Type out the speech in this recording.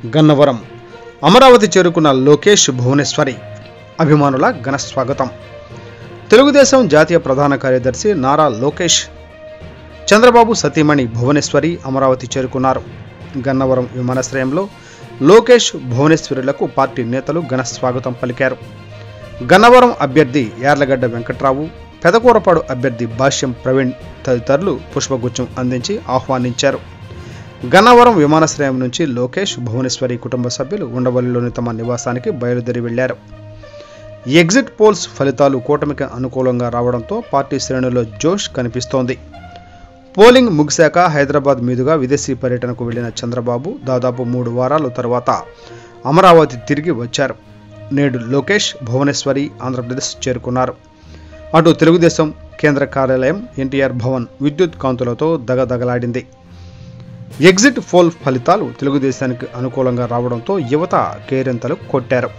గన్నవరం అమరావతి చేరుకున్న లోకేష్ భువనేశ్వరి అభిమానుల ఘన స్వాగతం. తెలుగుదేశం జాతీయ ప్రధాన కార్యదర్శి నారా లోకేష్ చంద్రబాబు సతీమణి భువనేశ్వరి అమరావతి చేరుకున్నారు. గన్నవరం విమానాశ్రయంలో లోకేష్ భువనేశ్వరులకు పార్టీ నేతలు ఘన స్వాగతం పలికారు. గన్నవరం అభ్యర్థి యార్లగడ్డ వెంకట్రావు, పెదకూరపాడు అభ్యర్థి భాష్యం ప్రవీణ్ తదితరులు పుష్పగుచ్చం అందించి ఆహ్వానించారు. గన్నవరం విమానాశ్రయం నుంచి లోకేష్ భువనేశ్వరి కుటుంబ సభ్యులు ఉండవల్లిలోని తమ నివాసానికి బయలుదేరి వెళ్లారు. ఎగ్జిట్ పోల్స్ ఫలితాలు కూటమికి అనుకూలంగా రావడంతో పార్టీ శ్రేణుల్లో జోష్ కనిపిస్తోంది. పోలింగ్ ముగిశాక హైదరాబాద్ మీదుగా విదేశీ పర్యటనకు వెళ్లిన చంద్రబాబు దాదాపు 3 వారాల తర్వాత అమరావతి తిరిగి వచ్చారు. నేడు లోకేష్ భువనేశ్వరి ఆంధ్రప్రదేశ్ చేరుకున్నారు. అటు తెలుగుదేశం కేంద్ర కార్యాలయం ఎన్టీఆర్ భవన్ విద్యుత్ కాంతులతో దగదగలాడింది. ఎగ్జిట్ పోల్ ఫలితాలు తెలుగుదేశానికి అనుకూలంగా రావడంతో యువత కేరింతలు కొట్టారు.